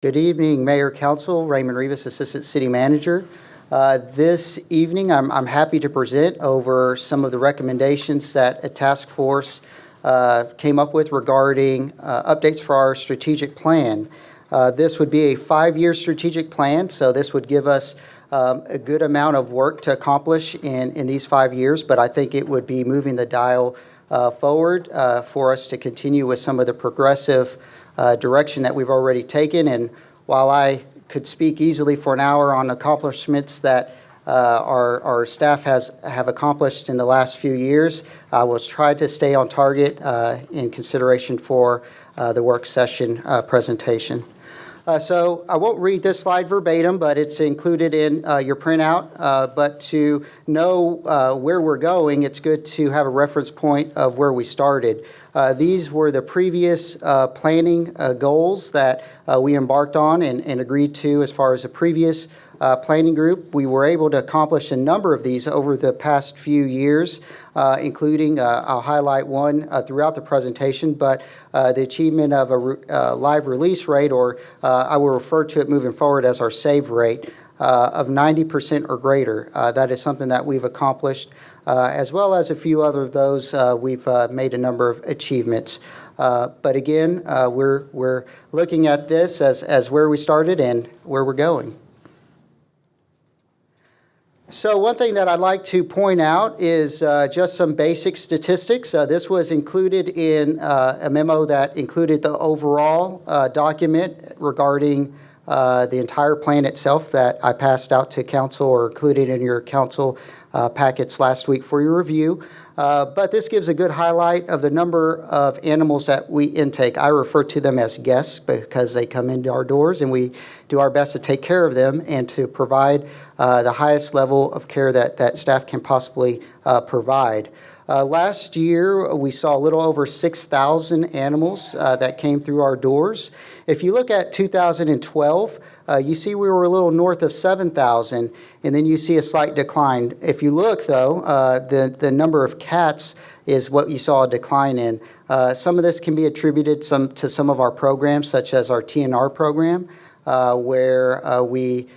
Good evening, Mayor, Council. Raymond Rivas, Assistant City Manager. This evening, I'm happy to present over some of the recommendations that a task force came up with regarding updates for our strategic plan. This would be a 5-year strategic plan, so this would give us a good amount of work to accomplish in these 5 years, but I think it would be moving the dial forward for us to continue with some of the progressive direction that we've already taken. And while I could speak easily for an hour on accomplishments that our staff have accomplished in the last few years, I will try to stay on target in consideration for the work session presentation. So I won't read this slide verbatim, but it's included in your printout. But to know where we're going, it's good to have a reference point of where we started. These were the previous planning goals that we embarked on and agreed to as far as the previous planning group. We were able to accomplish a number of these over the past few years, including, I'll highlight one throughout the presentation, but the achievement of a live release rate, or I will refer to it moving forward as our save rate, of 90% or greater. That is something that we've accomplished, as well as a few other of those. We've made a number of achievements. But again, we're looking at this as where we started and where we're going. So one thing that I'd like to point out is just some basic statistics. This was included in a memo that included the overall document regarding the entire plan itself that I passed out to council or included in your council packets last week for your review. But this gives a good highlight of the number of animals that we intake. I refer to them as guests because they come into our doors and we do our best to take care of them and to provide the highest level of care that staff can possibly provide. Last year, we saw a little over 6,000 animals that came through our doors. If you look at 2012, you see we were a little north of 7,000, and then you see a slight decline. If you look, though, the number of cats is what you saw a decline in. Some of this can be attributed to some of our programs, such as our TNR program, where we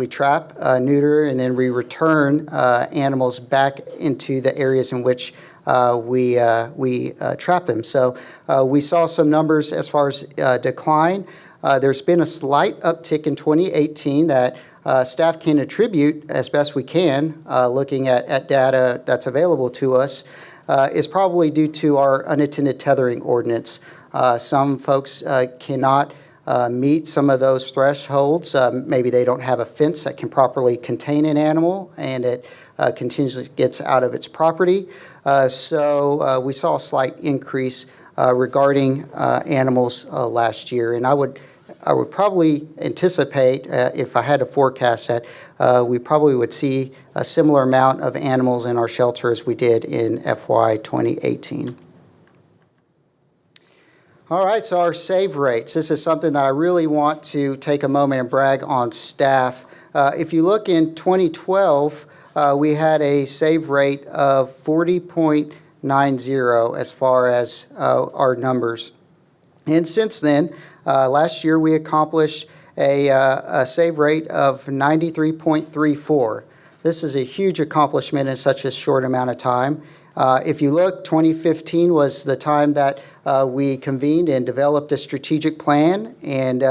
trap, neuter, and then we return animals back into the areas in which we trap them. So we saw some numbers as far as decline. There's been a slight uptick in 2018 that staff can attribute as best we can, looking at data that's available to us, is probably due to our unattended tethering ordinance. Some folks cannot meet some of those thresholds. Maybe they don't have a fence that can properly contain an animal and it continuously gets out of its property. So we saw a slight increase regarding animals last year. And I would probably anticipate, if I had to forecast that, we probably would see a similar amount of animals in our shelter as we did in FY 2018. All right, so our save rates. This is something that I really want to take a moment and brag on staff. If you look in 2012, we had a save rate of 40.90 as far as our numbers. And since then, last year we accomplished a save rate of 93.34. This is a huge accomplishment in such a short amount of time. If you look, 2015 was the time that we convened and developed a strategic plan, and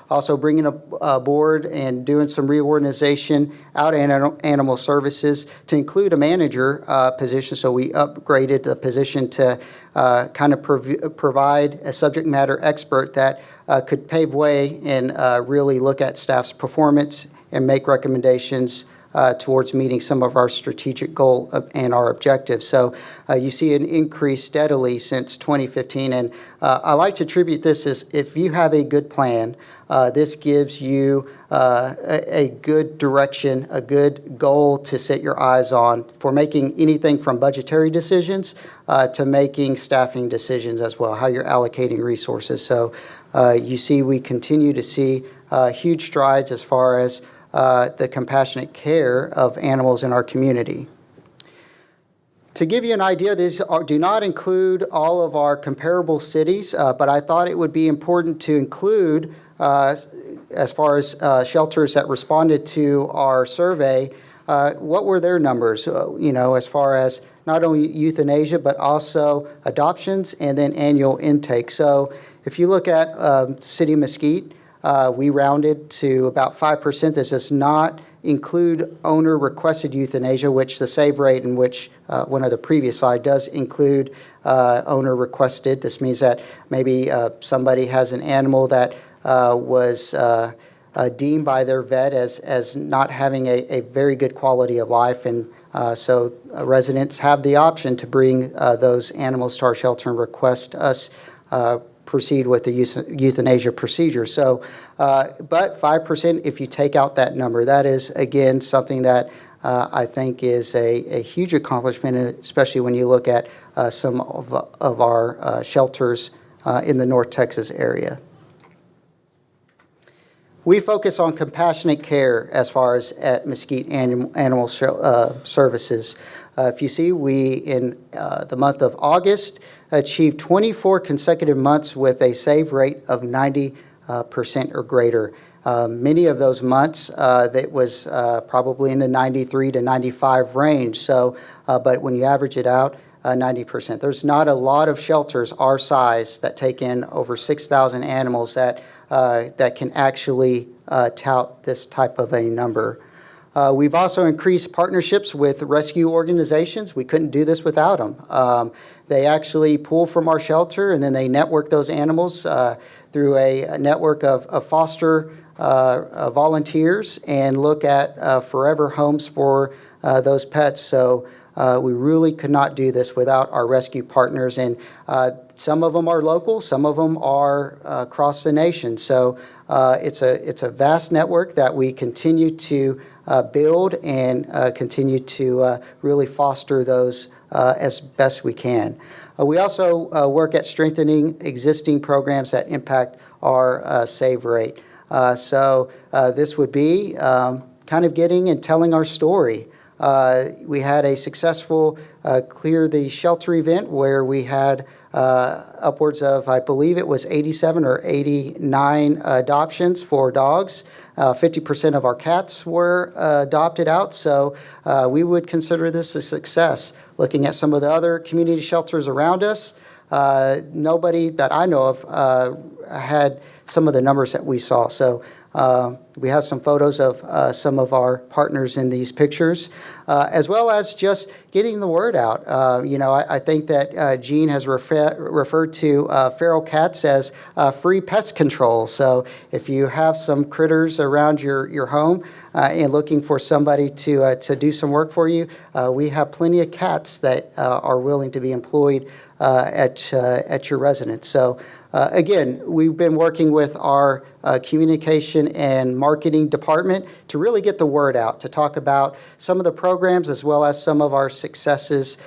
also bringing aboard and doing some reorganization out in animal services to include a manager position. So we upgraded the position to kind of provide a subject matter expert that could pave way and really look at staff's performance and make recommendations towards meeting some of our strategic goal and our objectives. So you see an increase steadily since 2015. And I like to attribute this as if you have a good plan, this gives you a good direction, a good goal to set your eyes on for making anything from budgetary decisions to making staffing decisions as well, how you're allocating resources. So you see we continue to see huge strides as far as the compassionate care of animals in our community. To give you an idea, these do not include all of our comparable cities, but I thought it would be important to include as far as shelters that responded to our survey, what were their numbers, as far as not only euthanasia, but also adoptions and then annual intake. So if you look at City of Mesquite, we rounded to about 5%. This does not include owner-requested euthanasia, which the save rate in which one of the previous slide does include owner-requested. This means that maybe somebody has an animal that was deemed by their vet as not having a very good quality of life, and so residents have the option to bring those animals to our shelter and request us proceed with the euthanasia procedure. So, but 5%, if you take out that number, that is, again, something that I think is a huge accomplishment, especially when you look at some of our shelters in the North Texas area. We focus on compassionate care as far as at Mesquite Animal Services. If you see, we, in the month of August, achieved 24 consecutive months with a save rate of 90% or greater. Many of those months, that was probably in the 93 to 95 range. So, but when you average it out, 90%. There's not a lot of shelters our size that take in over 6,000 animals that can actually tout this type of a number. We've also increased partnerships with rescue organizations. We couldn't do this without them. They actually pull from our shelter, and then they network those animals through a network of foster volunteers and look at forever homes for those pets. So we really could not do this without our rescue partners, and some of them are local, some of them are across the nation. So it's a vast network that we continue to build and continue to really foster those as best we can. We also work at strengthening existing programs that impact our save rate. So this would be kind of getting and telling our story. We had a successful Clear the Shelter event where we had upwards of, I believe it was 87 or 89 adoptions for dogs. 50% of our cats were adopted out, so we would consider this a success. Looking at some of the other community shelters around us, nobody that I know of had some of the numbers that we saw. So we have some photos of some of our partners in these pictures, as well as just getting the word out. I think that Gene has referred to feral cats as free pest control. So if you have some critters around your home and looking for somebody to do some work for you, we have plenty of cats that are willing to be employed at your residence. So again, we've been working with our communication and marketing department to really get the word out, to talk about some of the programs as well as some of our successes.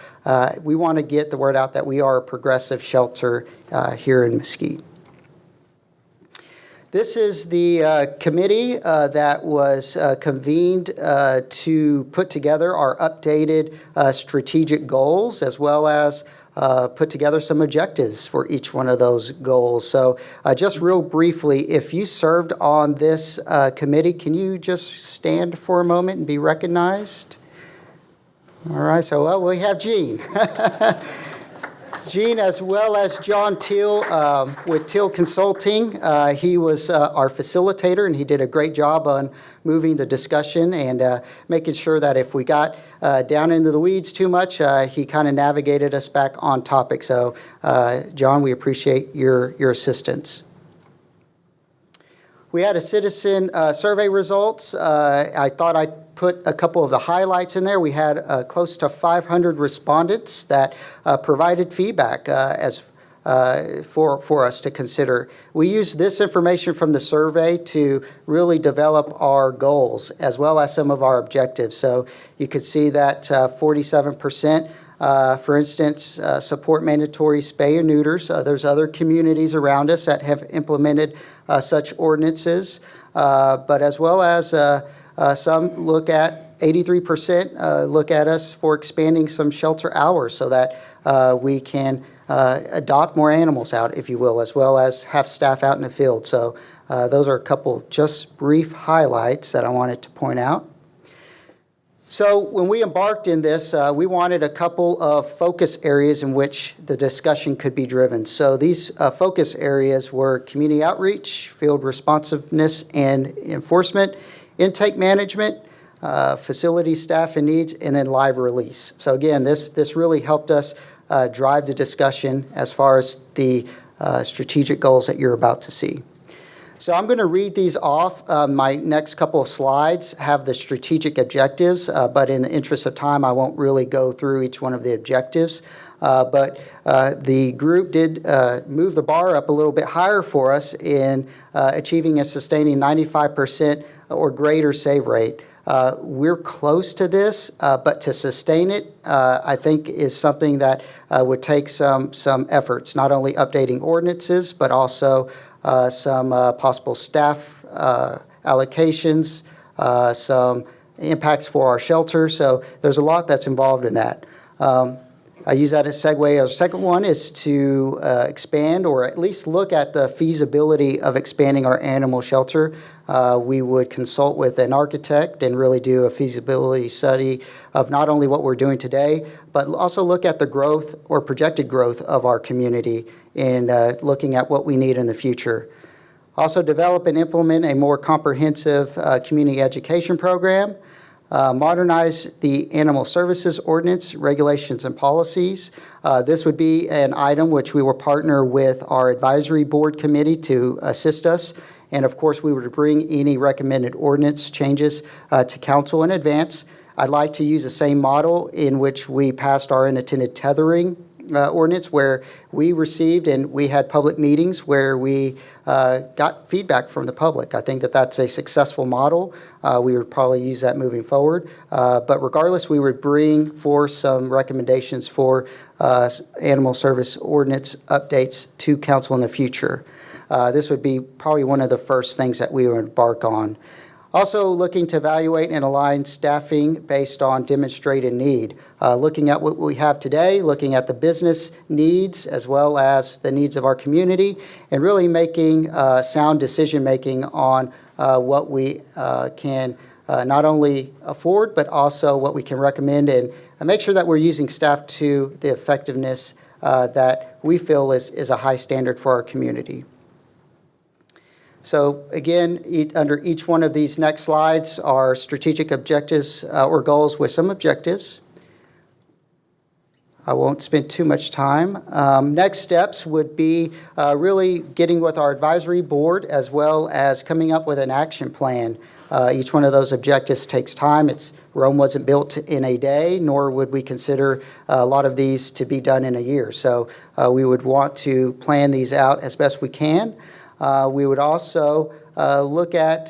We want to get the word out that we are a progressive shelter here in Mesquite. This is the committee that was convened to put together our updated strategic goals, as well as put together some objectives for each one of those goals. So just real briefly, if you served on this committee, can you just stand for a moment and be recognized? All right, so we have Gene. Gene, as well as John Teal with Teal Consulting. He was our facilitator, and he did a great job on moving the discussion and making sure that if we got down into the weeds too much, he kind of navigated us back on topic. So, John, we appreciate your assistance. We had a citizen survey results. I thought I'd put a couple of the highlights in there. We had close to 500 respondents that provided feedback for us to consider. We used this information from the survey to really develop our goals as well as some of our objectives. So you could see that 47%, for instance, support mandatory spay and neuters. There's other communities around us that have implemented such ordinances, but as well as some look at 83% look at us for expanding some shelter hours so that we can adopt more animals out, if you will, as well as have staff out in the field. So those are a couple just brief highlights that I wanted to point out. So when we embarked in this, we wanted a couple of focus areas in which the discussion could be driven. So these focus areas were community outreach, field responsiveness and enforcement, intake management, facility staff and needs, and then live release. So again, this really helped us drive the discussion as far as the strategic goals that you're about to see. So I'm going to read these off. My next couple of slides have the strategic objectives, but in the interest of time, I won't really go through each one of the objectives. But the group did move the bar up a little bit higher for us in achieving and sustaining 95% or greater save rate. We're close to this, but to sustain it, I think is something that would take some efforts, not only updating ordinances, but also some possible staff allocations, some impacts for our shelter. So there's a lot that's involved in that. I use that as a segue. Our second one is to expand or at least look at the feasibility of expanding our animal shelter. We would consult with an architect and really do a feasibility study of not only what we're doing today, but also look at the growth or projected growth of our community and looking at what we need in the future. Also develop and implement a more comprehensive community education program. Modernize the animal services ordinance, regulations, and policies. This would be an item which we will partner with our advisory board committee to assist us. And of course, we would bring any recommended ordinance changes to council in advance. I'd like to use the same model in which we passed our unattended tethering ordinance, where we received and we had public meetings where we got feedback from the public. I think that that's a successful model. We would probably use that moving forward. But regardless, we would bring forth some recommendations for animal service ordinance updates to council in the future. This would be probably one of the first things that we would embark on. Also looking to evaluate and align staffing based on demonstrated need. Looking at what we have today, looking at the business needs as well as the needs of our community, and really making sound decision-making on what we can not only afford, but also what we can recommend, and make sure that we're using staff to the effectiveness that we feel is a high standard for our community. So again, under each one of these next slides are strategic objectives or goals with some objectives. I won't spend too much time. Next steps would be really getting with our advisory board as well as coming up with an action plan. Each one of those objectives takes time. Rome wasn't built in a day, nor would we consider a lot of these to be done in a year. So we would want to plan these out as best we can. We would also look at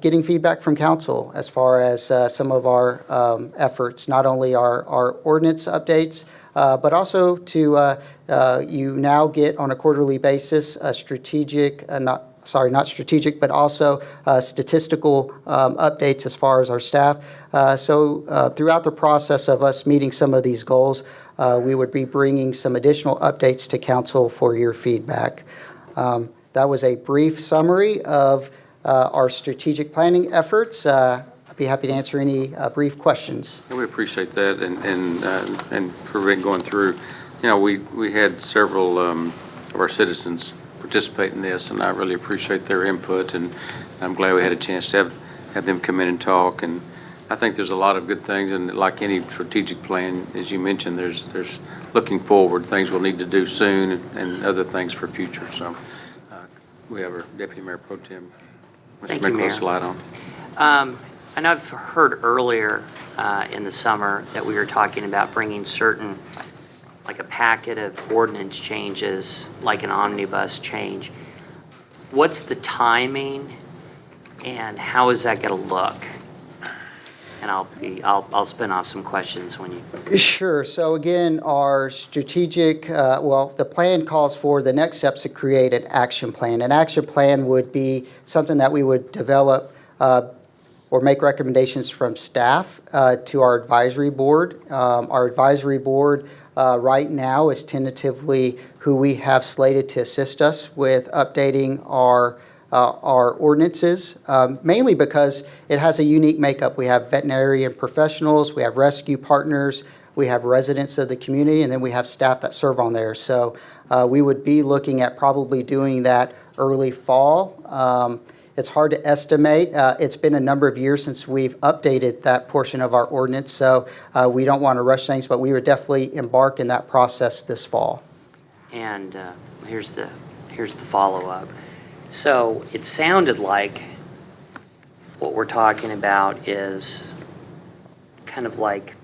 getting feedback from council as far as some of our efforts, not only our ordinance updates, but also to you now get on a quarterly basis a strategic, not strategic, but also statistical updates as far as our staff. So throughout the process of us meeting some of these goals, we would be bringing some additional updates to council for your feedback. That was a brief summary of our strategic planning efforts. I'd be happy to answer any brief questions. Yeah, we appreciate that, and for going through. You know, we had several of our citizens participate in this, and I really appreciate their input, and I'm glad we had a chance to have them come in and talk. And I think there's a lot of good things, and like any strategic plan, as you mentioned, there's looking forward, things we'll need to do soon, and other things for future. So we have our Deputy Mayor Pro Tem, Mr. Nicholas Light on. I know I've heard earlier in the summer that we were talking about bringing certain, like a packet of ordinance changes, like an omnibus change. What's the timing, and how is that going to look? And I'll spin off some questions when you. Sure. So again, our strategic, the plan calls for the next steps to create an action plan. An action plan would be something that we would develop or make recommendations from staff to our advisory board. Our advisory board right now is tentatively who we have slated to assist us with updating our ordinances, mainly because it has a unique makeup. We have veterinarian professionals, we have rescue partners, we have residents of the community, and then we have staff that serve on there. So we would be looking at probably doing that early fall. It's hard to estimate. It's been a number of years since we've updated that portion of our ordinance, so we don't want to rush things, but we would definitely embark in that process this fall. And here's the follow-up. So it sounded like what we're talking about is kind of like,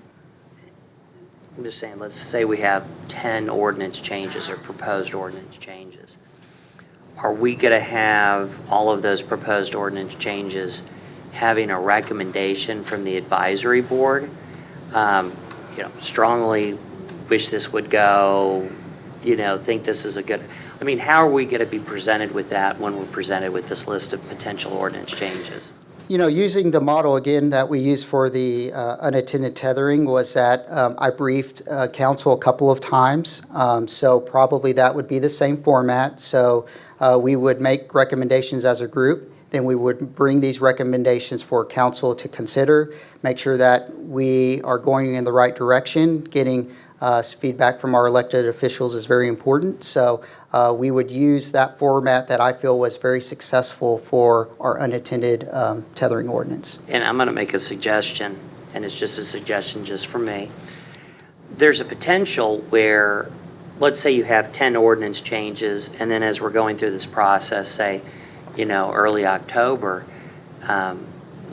I'm just saying, let's say we have 10 ordinance changes or proposed ordinance changes. Are we going to have all of those proposed ordinance changes having a recommendation from the advisory board? Strongly wish this would go, think this is a good, how are we going to be presented with that when we're presented with this list of potential ordinance changes? Using the model again that we used for the unattended tethering was that I briefed council a couple of times, so probably that would be the same format. So we would make recommendations as a group, then we would bring these recommendations for council to consider, make sure that we are going in the right direction. Getting feedback from our elected officials is very important. So we would use that format that I feel was very successful for our unattended tethering ordinance. And I'm going to make a suggestion, and it's just a suggestion just for me. There's a potential where, let's say you have 10 ordinance changes, and then as we're going through this process, say, early October,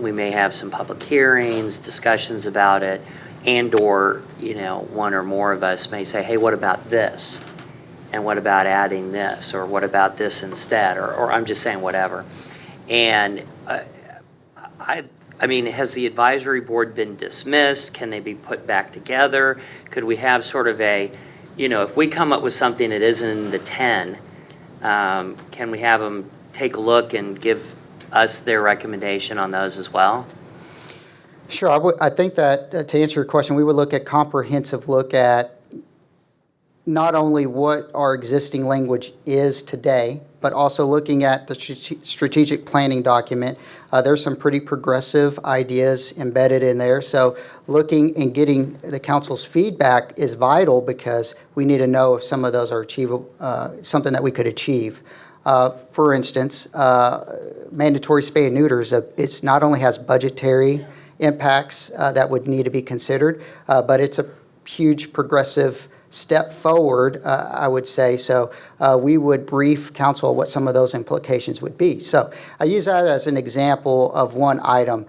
we may have some public hearings, discussions about it, and or, one or more of us may say, hey, what about this? And what about adding this? Or what about this instead? Or I'm just saying whatever. And has the advisory board been dismissed? Can they be put back together? Could we have sort of a, if we come up with something that isn't in the 10, can we have them take a look and give us their recommendation on those as well? Sure. I think that to answer your question, we would look at comprehensive look at not only what our existing language is today, but also looking at the strategic planning document. There's some pretty progressive ideas embedded in there. So looking and getting the council's feedback is vital because we need to know if some of those are achievable, something that we could achieve. For instance, mandatory spay and neuters, it not only has budgetary impacts that would need to be considered, but it's a huge progressive step forward, I would say. So we would brief council what some of those implications would be. So I use that as an example of one item.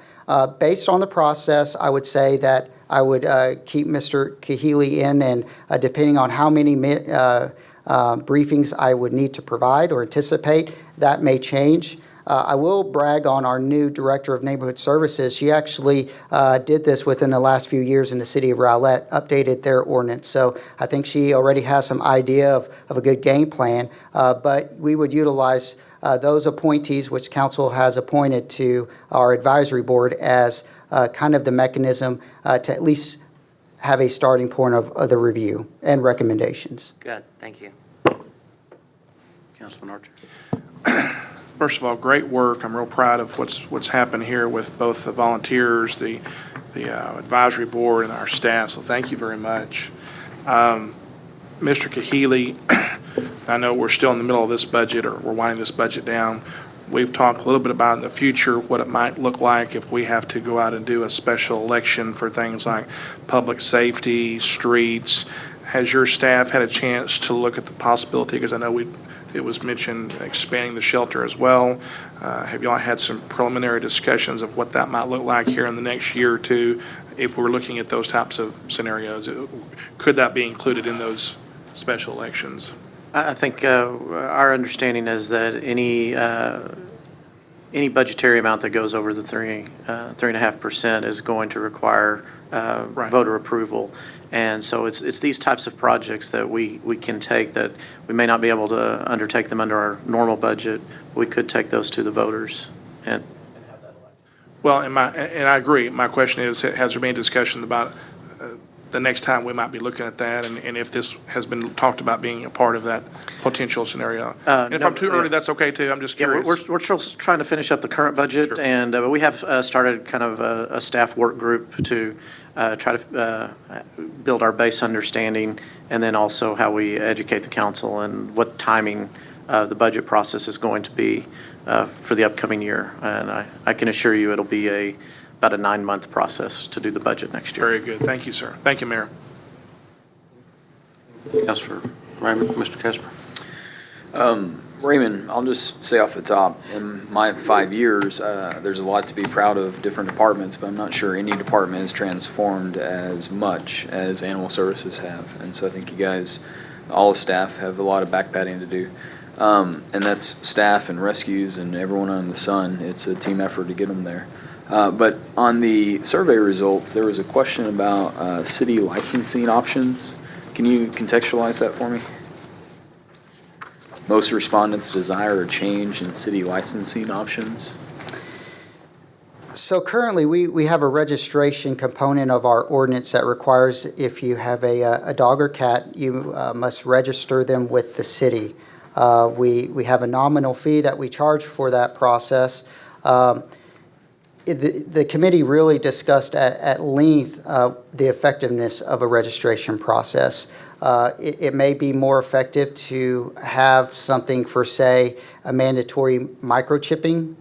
Based on the process, I would say that I would keep Mr. Kahili in, and depending on how many briefings I would need to provide or anticipate, that may change. I will brag on our new Director of Neighborhood Services. She actually did this within the last few years in the city of Rowlett, updated their ordinance. So I think she already has some idea of a good game plan. But we would utilize those appointees, which council has appointed to our advisory board, as kind of the mechanism to at least have a starting point of the review and recommendations. Good. Thank you. Councilman Archer. First of all, great work. I'm real proud of what's happened here with both the volunteers, the advisory board, and our staff. So thank you very much, Mr. Kahili. I know we're still in the middle of this budget, or we're winding this budget down. We've talked a little bit about in the future what it might look like if we have to go out and do a special election for things like public safety, streets. Has your staff had a chance to look at the possibility? Because I know it was mentioned expanding the shelter as well. Have y'all had some preliminary discussions of what that might look like here in the next year or two if we're looking at those types of scenarios? Could that be included in those special elections? I think our understanding is that any budgetary amount that goes over the 3.5% is going to require Right. voter approval. And so it's these types of projects that we can take that we may not be able to undertake them under our normal budget. We could take those to the voters and have that election. Well, and I agree. My question is, has there been discussion about the next time we might be looking at that, and if this has been talked about being a part of that potential scenario? And if no, I'm too early, yeah. that's okay too. I'm just Yeah, curious. we're still trying to finish up the current budget, Sure. and we have started kind of a staff work group to try to build our base understanding, and then also how we educate the council and what timing the budget process is going to be for the upcoming year. And I can assure you it'll be about a 9-month process to do the budget next year. Very good. Thank you, sir. Thank you, Mayor. Yes, for Raymond, Mr. Casper. Raymond, I'll just say off the top, in my 5 years, there's a lot to be proud of different departments, but I'm not sure any department has transformed as much as animal services have. And so I think you guys, all the staff, have a lot of back patting to do. And that's staff and rescues and everyone under the sun. It's a team effort to get them there. But on the survey results, there was a question about city licensing options. Can you contextualize that for me? Most respondents desire a change in city licensing options. So currently, we have a registration component of our ordinance that requires if you have a dog or cat, you must register them with the city. We have a nominal fee that we charge for that process. The committee really discussed at length the effectiveness of a registration process. It may be more effective to have something for, say, a mandatory microchipping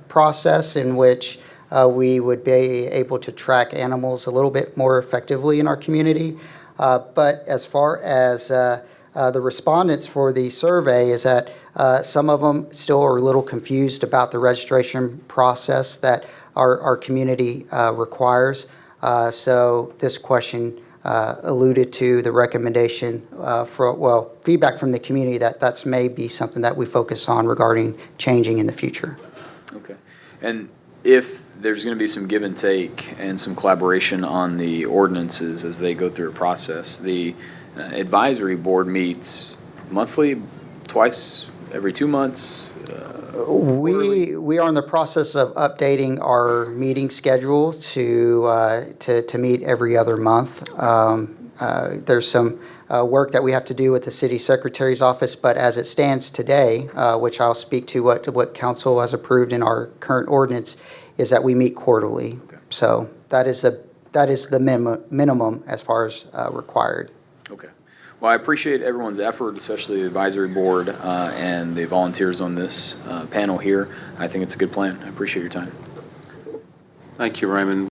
process in which we would be able to track animals a little bit more effectively in our community. But as far as the respondents for the survey is that some of them still are a little confused about the registration process that our community requires. So this question alluded to the recommendation feedback from the community that that's may be something that we focus on regarding changing in the future. Okay. And if there's going to be some give and take and some collaboration on the ordinances as they go through a process, the advisory board meets monthly, twice, every 2 months? We are in the process of updating our meeting schedule to meet every other month. There's some work that we have to do with the city secretary's office, but as it stands today, which I'll speak to what council has approved in our current ordinance, is that we meet quarterly. Okay. So that is the minimum as far as required. Okay. Well, I appreciate everyone's effort, especially the advisory board and the volunteers on this panel here. I think it's a good plan. I appreciate your time. Thank you, Raymond.